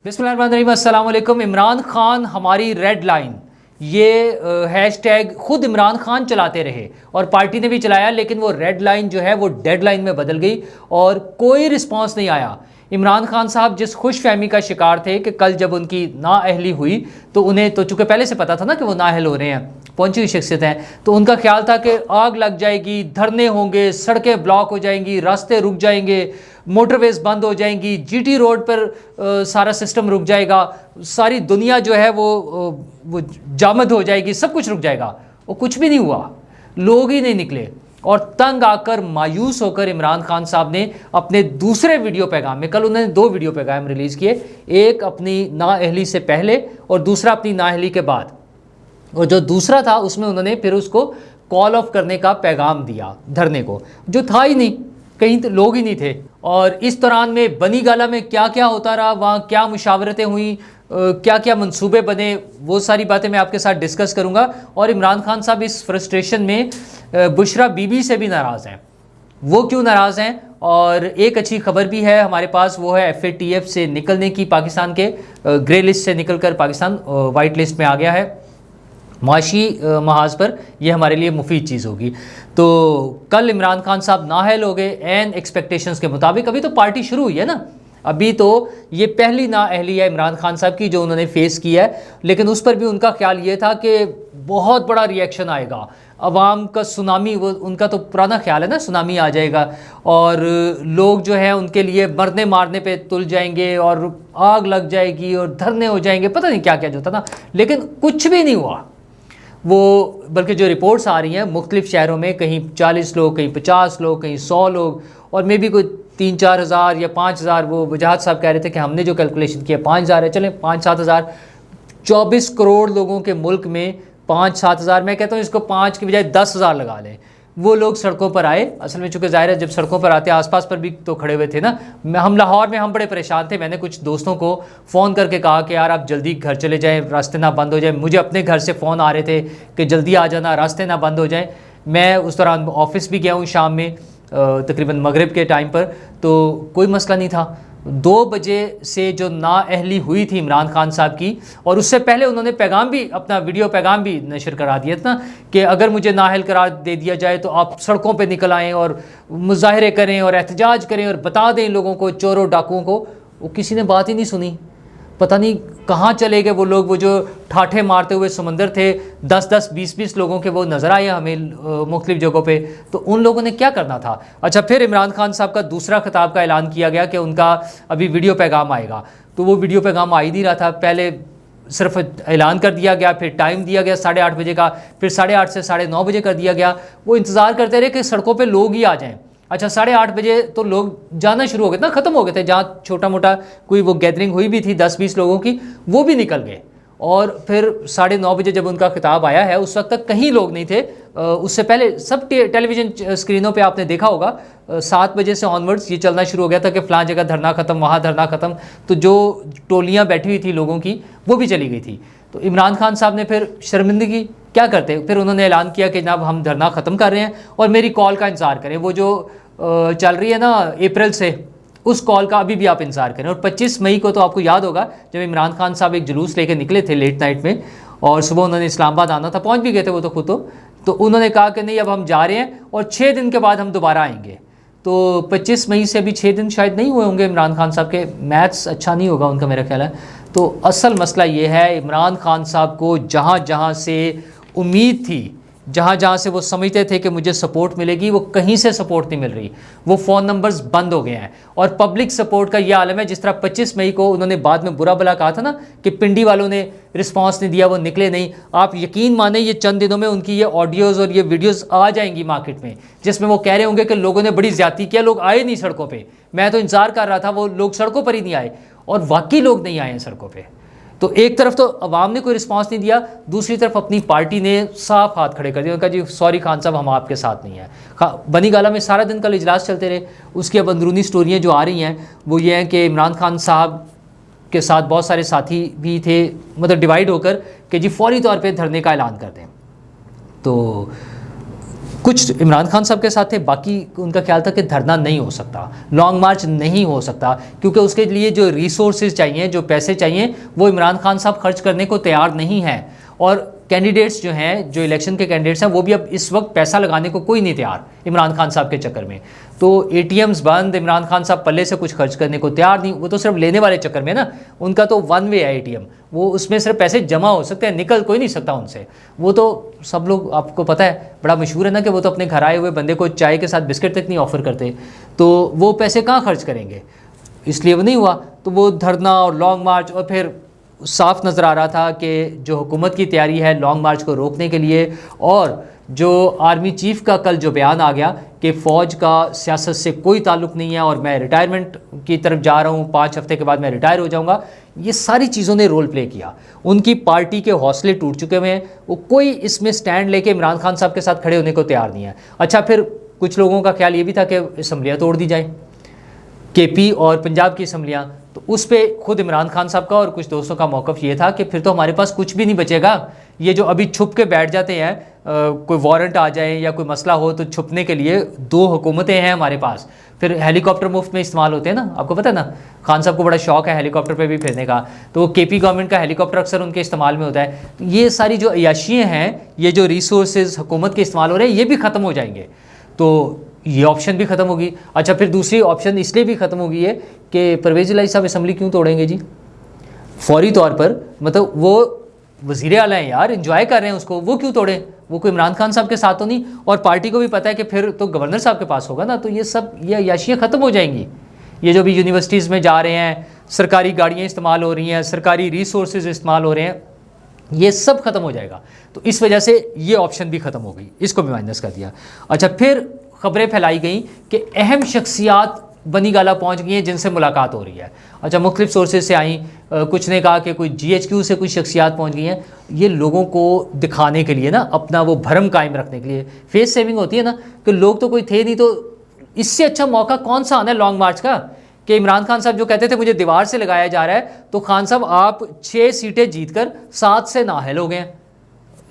बिस्मिल्लाहिर्रहमानिर्रहीम, अस्सलाम वालेकुम। इमरान खान हमारी रेड लाइन, ये हैशटैग खुद इमरान खान चलाते रहे और पार्टी ने भी चलाया, लेकिन वो रेड लाइन जो है वो डेड लाइन में बदल गई और कोई रिस्पांस नहीं आया। इमरान खान साहब जिस खुश फहमी का शिकार थे कि कल जब उनकी नाअहली हुई तो उन्हें तो चूँकि पहले से पता था ना कि वो नाअहल हो रहे हैं, पहुंची हुई शख्सियत हैं, तो उनका ख्याल था कि आग लग जाएगी, धरने होंगे, सड़कें ब्लॉक हो जाएंगी, रास्ते रुक जाएंगे, मोटरवेज बंद हो जाएंगी, जीटी रोड पर सारा सिस्टम रुक जाएगा, सारी दुनिया जो है वो जामद हो जाएगी, सब कुछ रुक जाएगा। वो कुछ भी नहीं हुआ, लोग ही नहीं निकले और तंग आकर मायूस होकर इमरान खान साहब ने अपने दूसरे वीडियो पैगाम में, कल उन्होंने 2 वीडियो पैगाम रिलीज़ किए, एक अपनी नाअहली से पहले और दूसरा अपनी नाअहली के बाद, और जो दूसरा था उसमें उन्होंने फिर उसको कॉल ऑफ करने का पैगाम दिया धरने को, जो था ही नहीं, कहीं तो लोग ही नहीं थे। और इस दौरान में बनी गाला में क्या क्या होता रहा, वहाँ क्या मुशावरतें हुई, क्या क्या मंसूबे बने, वो सारी बातें मैं आपके साथ डिस्कस करूँगा। और इमरान खान साहब इस फ्रस्ट्रेशन में बुशरा बीबी से भी नाराज़ हैं। वो क्यों नाराज़ हैं? और एक अच्छी खबर भी है हमारे पास, वो है FATF से निकलने की, पाकिस्तान के ग्रे लिस्ट से निकलकर पाकिस्तान वाइट लिस्ट में आ गया है। माशी महाज पर यह हमारे लिए मुफीद चीज़ होगी। तो कल इमरान खान साहब नाअहल हो गए एन एक्सपेक्टेशंस के मुताबिक। अभी तो पार्टी शुरू हुई है ना, अभी तो ये पहली नाअहली है इमरान खान साहब की जो उन्होंने फेस की है, लेकिन उस पर भी उनका ख्याल ये था कि बहुत बड़ा रिएक्शन आएगा, अवाम का सुनामी, वो उनका तो पुराना ख्याल है ना, सुनामी आ जाएगा और लोग जो है उनके लिए मरने मारने पे तुल जाएंगे और आग लग जाएगी और धरने हो जाएंगे, पता नहीं क्या क्या जो था ना, लेकिन कुछ भी नहीं हुआ वो। बल्कि जो रिपोर्ट्स आ रही हैं मुख्तलिफ शहरों में, कहीं 40 लोग, कहीं 50 लोग, कहीं 100 लोग, और मे भी कोई 3-4 हज़ार या 5 हज़ार, वो वजाहत साहब कह रहे थे कि हमने जो कैलकुलेशन किया 5 हज़ार है, चलें 5-7 हज़ार, 24 करोड़ लोगों के मुल्क में 5-7 हज़ार, मैं कहता हूँ इसको 5 की बजाय 10 हज़ार लगा लें, वो लोग सड़कों पर आए। असल में चूँकि ज़ाहिर है जब सड़कों पर आते आसपास पर भी तो खड़े हुए थे ना, हम लाहौर में हम बड़े परेशान थे। मैंने कुछ दोस्तों को फ़ोन करके कहा कि यार आप जल्दी घर चले जाएं, रास्ते ना बंद हो जाए। मुझे अपने घर से फ़ोन आ रहे थे कि जल्दी आ जाना, रास्ते ना बंद हो जाएं। मैं उस दौरान ऑफिस भी गया हूँ शाम में, तकरीबन मगरिब के टाइम पर, तो कोई मसला नहीं था। 2 बजे से जो नाअहली हुई थी इमरान खान साहब की, और उससे पहले उन्होंने पैगाम भी, अपना वीडियो पैगाम भी नशर करा दिया था कि अगर मुझे नाअहल करार दे दिया जाए तो आप सड़कों पे निकल आएँ और मुजाहरे करें और एहतजाज करें और बता दें लोगों को, चोरों डाकुओं को। वो किसी ने बात ही नहीं सुनी, पता नहीं कहाँ चले गए वो लोग। वो जो ठाठे मारते हुए समंदर थे, 10-10, 20-20 लोगों के, वो नज़र आए हमें मुख्तलिफ जगहों पे। तो उन लोगों ने क्या करना था? अच्छा, फिर इमरान खान साहब का दूसरा खिताब का ऐलान किया गया कि उनका अभी वीडियो पैगाम आएगा, तो वो वीडियो पैगाम आ ही नहीं रहा था। पहले सिर्फ ऐलान कर दिया गया, फिर टाइम दिया गया 8:30 बजे का, फिर 8:30 से 9:30 बजे कर दिया गया। वो इंतज़ार करते रहे कि सड़कों पर लोग ही आ जाएँ। अच्छा, 8:30 बजे तो लोग जाना शुरू हो गए ना, ख़त्म हो गए थे। जहाँ छोटा मोटा कोई वो गैदरिंग हुई भी थी 10-20 लोगों की, वो भी निकल गए। और फिर 9:30 बजे जब उनका खिताब आया है, उस वक्त तक कहीं लोग नहीं थे। उससे पहले सब टेलीविज़न स्क्रीनों पे आपने देखा होगा 7 बजे से ऑनवर्ड्स ये चलना शुरू हो गया था कि फ़लाँ जगह धरना ख़त्म, वहाँ धरना ख़त्म। तो जो टोलियाँ बैठी हुई थी लोगों की, वो भी चली गई थी। तो इमरान खान साहब ने फिर शर्मिंदगी क्या करते, फिर उन्होंने ऐलान किया कि जनाब हम धरना ख़त्म कर रहे हैं और मेरी कॉल का इंतज़ार करें। वो जो चल रही है ना अप्रैल से, उस कॉल का अभी भी आप इंतज़ार करें। और 25 मई को तो आपको याद होगा जब इमरान खान साहब एक जुलूस लेके निकले थे लेट नाइट में, और सुबह उन्होंने इस्लामाबाद आना था, पहुंच भी गए थे वो तो खुद तो उन्होंने कहा कि नहीं अब हम जा रहे हैं और 6 दिन के बाद हम दोबारा आएंगे। तो 25 मई से अभी 6 दिन शायद नहीं हुए होंगे इमरान खान साहब के, मैथ्स अच्छा नहीं होगा उनका मेरा ख्याल है। तो असल मसला ये है, इमरान खान साहब को जहाँ जहाँ से उम्मीद थी, जहाँ जहाँ से वो समझते थे कि मुझे सपोर्ट मिलेगी, वो कहीं से सपोर्ट नहीं मिल रही। वो फ़ोन नंबर्स बंद हो गए हैं और पब्लिक सपोर्ट का ये आलम है। जिस तरह 25 मई को उन्होंने बाद में बुरा भला कहा था ना कि पिंडी वालों ने रिस्पांस नहीं दिया, वो निकले नहीं। आप यकीन माने ये चंद दिनों में उनकी ये ऑडियोज़ और ये वीडियोज़ आ जाएंगी मार्केट में, जिसमें वो कह रहे होंगे कि लोगों ने बड़ी ज़्यादती किया, लोग आए नहीं सड़कों पर, मैं तो इंतज़ार कर रहा था, वो लोग सड़कों पर ही नहीं आए। और वाकई लोग नहीं आए हैं सड़कों पर। तो एक तरफ तो अवाम ने कोई रिस्पांस नहीं दिया, दूसरी तरफ अपनी पार्टी ने साफ हाथ खड़े कर दिया, कहा जी सॉरी खान साहब हम आपके साथ नहीं हैं। बनी गाला में सारा दिन कल इजलास चलते रहे। उसकी अब अंदरूनी स्टोरियाँ जो आ रही हैं वो ये हैं कि इमरान खान साहब के साथ बहुत सारे साथी भी थे, मतलब डिवाइड होकर कि जी फौरी तौर पर धरने का ऐलान कर दें। तो कुछ इमरान खान साहब के साथ थे, बाकी उनका ख्याल था कि धरना नहीं हो सकता, लॉन्ग मार्च नहीं हो सकता, क्योंकि उसके लिए जो रिसोर्सेज चाहिए, जो पैसे चाहिए, वो इमरान खान साहब खर्च करने को तैयार नहीं हैं। और कैंडिडेट्स जो हैं, जो इलेक्शन के कैंडिडेट्स हैं, वो भी अब इस वक्त पैसा लगाने को कोई नहीं तैयार इमरान खान साहब के चक्कर में। तो एटीएम्स बंद, इमरान खान साहब पल्ले से कुछ खर्च करने को तैयार नहीं, वो तो सिर्फ लेने वाले चक्कर में ना, उनका तो वन वे है एटीएम, वो उसमें सिर्फ पैसे जमा हो सकते हैं, निकल कोई नहीं सकता उनसे। वो तो सब लोग, आपको पता है, बड़ा मशहूर है ना कि वो तो अपने घर आए हुए बंदे को चाय के साथ बिस्किट तक नहीं ऑफर करते, तो वो पैसे कहाँ खर्च करेंगे, इसलिए वो नहीं हुआ। तो वो धरना और लॉन्ग मार्च, और फिर साफ नज़र आ रहा था कि जो हुकूमत की तैयारी है लॉन्ग मार्च को रोकने के लिए, और जो आर्मी चीफ का कल जो बयान आ गया कि फ़ौज का सियासत से कोई ताल्लुक़ नहीं है और मैं रिटायरमेंट की तरफ जा रहा हूँ, 5 हफ्ते के बाद मैं रिटायर हो जाऊँगा, ये सारी चीज़ों ने रोल प्ले किया। उनकी पार्टी के हौसले टूट चुके हुए हैं, वो कोई इसमें स्टैंड लेके इमरान खान साहब के साथ खड़े होने को तैयार नहीं है। अच्छा, फिर कुछ लोगों का ख्याल ये भी था कि असम्बलियाँ तोड़ दी जाए, केपी और पंजाब की असम्बलियाँ, तो उस पर खुद इमरान खान साहब का और कुछ दोस्तों का मौक़िफ़ ये था कि फिर तो हमारे पास कुछ भी नहीं बचेगा, ये जो अभी छुप के बैठ जाते हैं, कोई वारंट आ जाए या कोई मसला हो तो छुपने के लिए 2 हुकूमतें हैं हमारे पास, फिर हेलीकॉप्टर मुफ्त में इस्तेमाल होते हैं ना, आपको पता है ना, खान साहब को बड़ा शौक है हेलीकॉप्टर पे भी फिरने का, तो केपी गवर्नमेंट का हेलीकॉप्टर अक्सर उनके इस्तेमाल में होता है। ये सारी जो अयाशियाँ हैं, ये जो रिसोर्सेज हुकूमत के इस्तेमाल हो रहे हैं, ये भी ख़त्म हो जाएंगे, तो ये ऑप्शन भी ख़त्म होगी। अच्छा, फिर दूसरी ऑप्शन इसलिए भी ख़त्म होगी है कि परवेज़ इलाही साहब असम्बली क्यों तोड़ेंगे जी फौरी तौर पर, मतलब वो वज़ीर आला हैं यार, एंजॉय कर रहे हैं उसको, वो क्यों तोड़ें, वो कोई इमरान खान साहब के साथ तो नहीं, और पार्टी को भी पता है कि फिर तो गवर्नर साहब के पास होगा ना, तो ये सब ये अयाशियाँ ख़त्म हो जाएंगी। ये जो भी यूनिवर्सिटीज़ में जा रहे हैं, सरकारी गाड़ियाँ इस्तेमाल हो रही हैं, सरकारी रिसोर्सेज इस्तेमाल हो रहे हैं, ये सब ख़त्म हो जाएगा, तो इस वजह से ये ऑप्शन भी ख़त्म हो गई, इसको भी माइनस कर दिया। अच्छा, फिर खबरें फैलाई गई कि अहम शख्सियात बनी गाला पहुंच गई हैं जिनसे मुलाकात हो रही है। अच्छा, मुख्तलिफ सोर्सेज से आई, कुछ ने कहा कि कोई GHQ से कुछ शख्सियात पहुंच गई हैं, ये लोगों को दिखाने के लिए ना, अपना वो भरम कायम रखने के लिए, फेस सेविंग होती है ना, कि लोग तो कोई थे नहीं, तो इससे अच्छा मौका कौन सा आना है लॉन्ग मार्च का, कि इमरान खान साहब जो कहते थे मुझे दीवार से लगाया जा रहा है, तो खान साहब आप 6 सीटें जीतकर 7 से नाअहल हो गए हैं,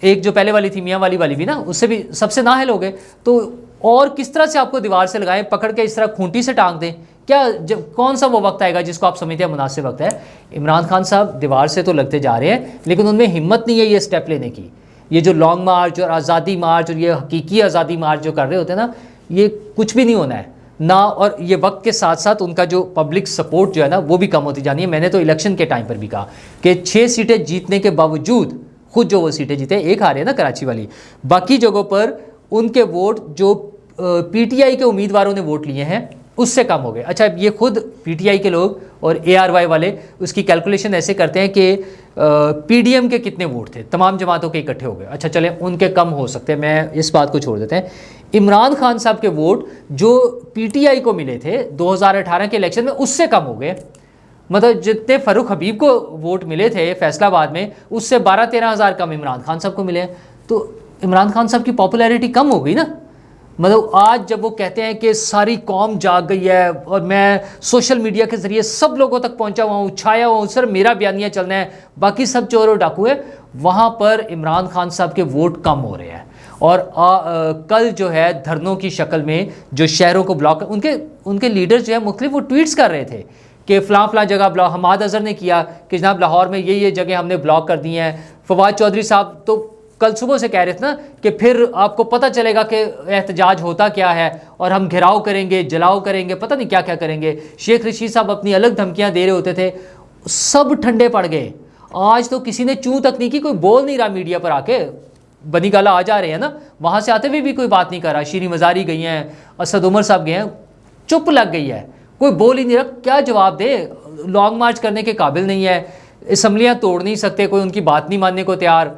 एक जो पहले वाली थी मियाँ वाली भी ना, उससे भी सबसे नाअहल हो गए, तो और किस तरह से आपको दीवार से लगाएं, पकड़ के इस तरह खूंटी से टांग दें, क्या जब कौन सा वो वक्त आएगा जिसको आप समझते हैं मुनासिब वक्त है। इमरान खान साहब दीवार से तो लगते जा रहे हैं, लेकिन उनमें हिम्मत नहीं है ये स्टेप लेने की, ये जो लॉन्ग मार्च और आज़ादी मार्च और ये हकीकी आज़ादी मार्च जो कर रहे होते हैं ना, ये कुछ भी नहीं होना है ना, और ये वक्त के साथ साथ उनका जो पब्लिक सपोर्ट जो है ना, वो भी कम होती जानी है। मैंने तो इलेक्शन के टाइम पर भी कहा कि 6 सीटें जीतने के बावजूद, खुद जो वो सीटें जीते, एक हारे ना कराची वाली, बाकी जगहों पर उनके वोट जो PTI के उम्मीदवारों ने वोट लिए हैं उससे कम हो गए। अच्छा, ये खुद PTI के लोग और ARY वाले उसकी कैलकुलेशन ऐसे करते हैं कि PDM के कितने वोट थे, तमाम जमातों के इकट्ठे हो गए, अच्छा चले उनके कम हो सकते हैं, मैं इस बात को छोड़ देते हैं। इमरान खान साहब के वोट जो PTI को मिले थे 2018 के इलेक्शन में, उससे कम हो गए, मतलब जितने फ़ारूक हबीब को वोट मिले थे फैसलाबाद में, उससे 12-13 हज़ार कम इमरान खान साहब को मिले। तो इमरान खान साहब की पॉपुलैरिटी कम हो गई ना, मतलब आज जब वो कहते हैं कि सारी कौम जाग गई है और मैं सोशल मीडिया के ज़रिए सब लोगों तक पहुंचा हुआ हूँ, छाया हुआ हूँ, सर मेरा बयानिया चलना है, बाकी सब चोर और डाकू है, वहाँ पर इमरान खान साहब के वोट कम हो रहे हैं। और कल जो है धरनों की शक्ल में जो शहरों को ब्लॉक, उनके लीडर्स जो है मुख्तलिफ वो ट्वीट्स कर रहे थे कि फ़लाँ जगह ब्लॉक, हमाद अज़हर ने किया कि जनाब लाहौर में ये जगह हमने ब्लॉक कर दी हैं, फवाद चौधरी साहब तो कल सुबह से कह रहे थे ना कि फिर आपको पता चलेगा कि एहतजाज होता क्या है और हम घेराव करेंगे, जलाओ करेंगे, पता नहीं क्या क्या करेंगे। शेख रशीद साहब अपनी अलग धमकियां दे रहे होते थे, सब ठंडे पड़ गए। आज तो किसी ने चूं तक नहीं की, कोई बोल नहीं रहा मीडिया पर आके, बनी गाला आ जा रहे हैं ना, वहाँ से आते हुए भी कोई बात नहीं कर रहा। शीरी मज़ारी गई हैं, असद उमर साहब गए हैं, चुप लग गई है, कोई बोल ही नहीं रहा, क्या जवाब दे, लॉन्ग मार्च करने के काबिल नहीं है, असम्बलियाँ तोड़ नहीं सकते, कोई उनकी बात नहीं मानने को तैयार।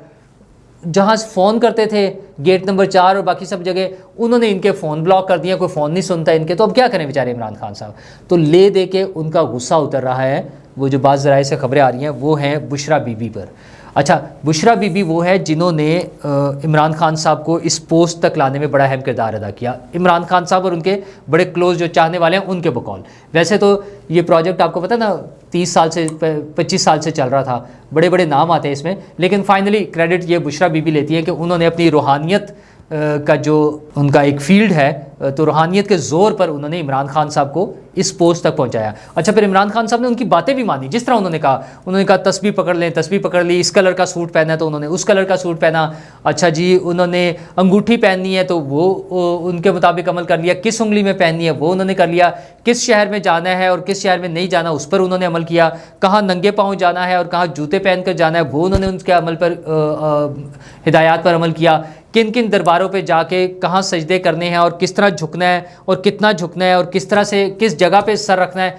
जहाँ फ़ोन करते थे गेट नंबर 4 और बाकी सब जगह, उन्होंने इनके फ़ोन ब्लॉक कर दिया, कोई फ़ोन नहीं सुनता इनके, तो अब क्या करें बेचारे इमरान खान साहब। तो ले दे के उनका गुस्सा उतर रहा है। वो जो बाज़ ज़राए से खबरें आ रही हैं वो हैं बुशरा बीबी पर। अच्छा, बुशरा बीबी वो है जिन्होंने इमरान खान साहब को इस पोस्ट तक लाने में बड़ा अहम किरदार अदा किया। इमरान खान साहब और उनके बड़े क्लोज जो चाहने वाले हैं उनके बकौल। वैसे तो ये प्रोजेक्ट आपको पता ना 30 साल से 25 साल से चल रहा था, बड़े बड़े नाम आते हैं इसमें, लेकिन फाइनली क्रेडिट ये बुशरा बीबी लेती है कि उन्होंने अपनी रूहानियत का जो उनका एक फील्ड है, तो रूहानियत के ज़ोर पर उन्होंने इमरान खान साहब को इस पोस्ट तक पहुंचाया। अच्छा, फिर इमरान खान साहब ने उनकी बातें भी मानी, जिस तरह उन्होंने कहा तस्बीह पकड़ लें, तस्बीह पकड़ ली, इस कलर का सूट पहना है तो उन्होंने उस कलर का सूट पहना। अच्छा जी, उन्होंने अंगूठी पहननी है तो वो उनके मुताबिक अमल कर लिया, किस उंगली में पहननी है वो उन्होंने कर लिया, किस शहर में जाना है और किस शहर में नहीं जाना उस पर उन्होंने अमल किया, कहाँ नंगे पाँव जाना है और कहाँ जूते पहन कर जाना है वो उन्होंने उनके अमल पर हिदायत पर अमल किया, किन किन दरबारों पे जाके कहाँ सजदे करने हैं और किस तरह झुकना है और कितना झुकना है और किस तरह से किस जगह पे सर रखना है,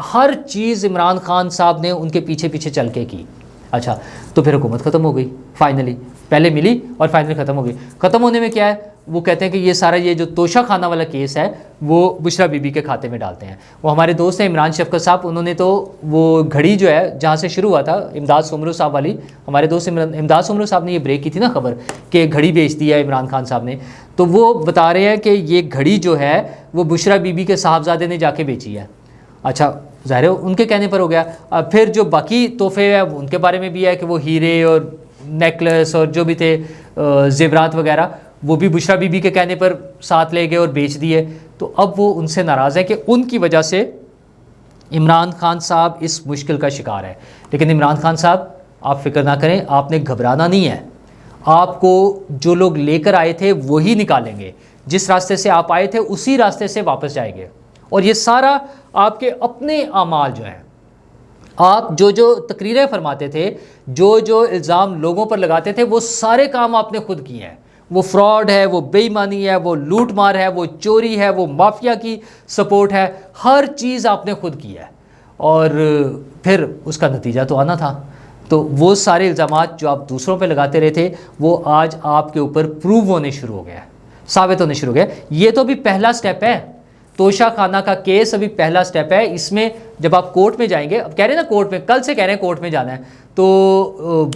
हर चीज़ इमरान खान साहब ने उनके पीछे पीछे चल के की। अच्छा, तो फिर हुकूमत ख़त्म हो गई फाइनली, पहले मिली और फाइनली ख़त्म हो गई। ख़त्म होने में क्या है, वो कहते हैं कि ये सारा ये जो तोशा खाना वाला केस है वो बुशरा बीबी के खाते में डालते हैं। वो हमारे दोस्त हैं इमरान शफकत साहब, उन्होंने तो वो घड़ी जो है जहाँ से शुरू हुआ था इमदाद सुमरू साहब वाली, हमारे दोस्त इमदाद सुमरू साहब ने ये ब्रेक की थी ना खबर कि घड़ी बेच दी है इमरान खान साहब ने, तो वो बता रहे हैं कि ये घड़ी जो है वो बुशरा बीबी के साहबजादे ने जाके बेची है। अच्छा, ज़ाहिर है उनके कहने पर हो गया। फिर जो बाकी तोहफे हैं उनके बारे में भी है कि वो हीरे और नेकलेस और जो भी थे जेवरात वगैरह वो भी बुशरा बीबी के कहने पर साथ ले गए और बेच दिए। तो अब वो उनसे नाराज़ है कि उनकी वजह से इमरान खान साहब इस मुश्किल का शिकार है। लेकिन इमरान खान साहब, आप फिक्र ना करें, आपने घबराना नहीं है, आपको जो लोग लेकर आए थे वही निकालेंगे, जिस रास्ते से आप आए थे उसी रास्ते से वापस जाएंगे। और ये सारा आपके अपने अमाल जो हैं, आप जो जो तकरीरें फरमाते थे, जो जो इल्ज़ाम लोगों पर लगाते थे, वो सारे काम आपने खुद किए हैं। वो फ्रॉड है, वो बेईमानी है, वो लूट मार है, वो चोरी है, वो माफिया की सपोर्ट है, हर चीज़ आपने खुद की है और फिर उसका नतीजा तो आना था। तो वो सारे इल्ज़ामात जो आप दूसरों पे लगाते रहे थे वो आज आपके ऊपर प्रूव होने शुरू हो गया, साबित होने शुरू हो गया। ये तो अभी पहला स्टेप है, तोशा खाना का केस अभी पहला स्टेप है। इसमें जब आप कोर्ट में जाएंगे, अब कह रहे हैं ना कोर्ट में, कल से कह रहे हैं कोर्ट में जाना है, तो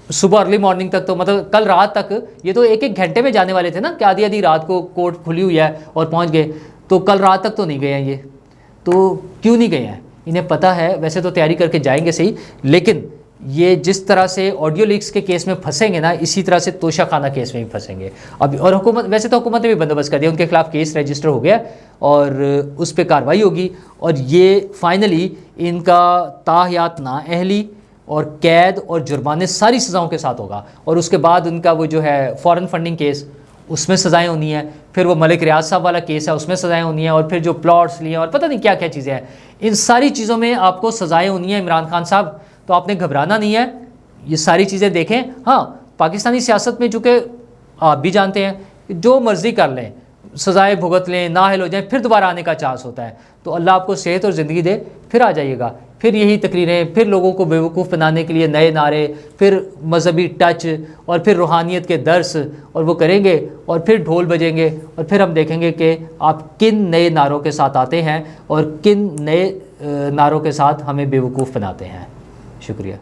सुबह अर्ली मॉर्निंग तक, तो मतलब कल रात तक, ये तो एक एक घंटे में जाने वाले थे ना कि आधी आधी रात को कोर्ट खुली हुई है और पहुंच गए, तो कल रात तक तो नहीं गए हैं ये। तो क्यों नहीं गए हैं, इन्हें पता है, वैसे तो तैयारी करके जाएंगे सही, लेकिन ये जिस तरह से ऑडियो लीक्स के केस में फंसेंगे ना, इसी तरह से तोशा खाना केस में भी फंसेंगे अभी। और हुकूमत, वैसे तो हुकूमत ने भी बंदोबस्त कर दिया, उनके खिलाफ केस रजिस्टर हो गया और उस पर कार्रवाई होगी और ये फाइनली इनका ताहयात नाअहली और कैद और जुर्माने सारी सज़ाओं के साथ होगा। और उसके बाद उनका वो जो है फॉरेन फंडिंग केस, उसमें सज़ाएं होनी है, फिर वो मलिक रियाज साहब वाला केस है उसमें सज़ाएं होनी है, और फिर जो प्लॉट्स लिए और पता नहीं क्या क्या चीज़ें हैं, इन सारी चीज़ों में आपको सज़ाएं होनी है इमरान खान साहब। तो आपने घबराना नहीं है, ये सारी चीज़ें देखें। हाँ, पाकिस्तानी सियासत में चूँकि आप भी जानते हैं जो मर्ज़ी कर लें, सज़ाएँ भुगत लें, नाअहल हो जाएँ, फिर दोबारा आने का चांस होता है। तो अल्लाह आपको सेहत और ज़िंदगी दे, फिर आ जाइएगा, फिर यही तकरीरें, फिर लोगों को बेवकूफ़ बनाने के लिए नए नारे, फिर मजहबी टच और फिर रूहानियत के दर्स, और वो करेंगे और फिर ढोल बजेंगे और फिर हम देखेंगे कि आप किन नए नारों के साथ आते हैं और किन नए नारों के साथ हमें बेवकूफ़ बनाते हैं। शुक्रिया।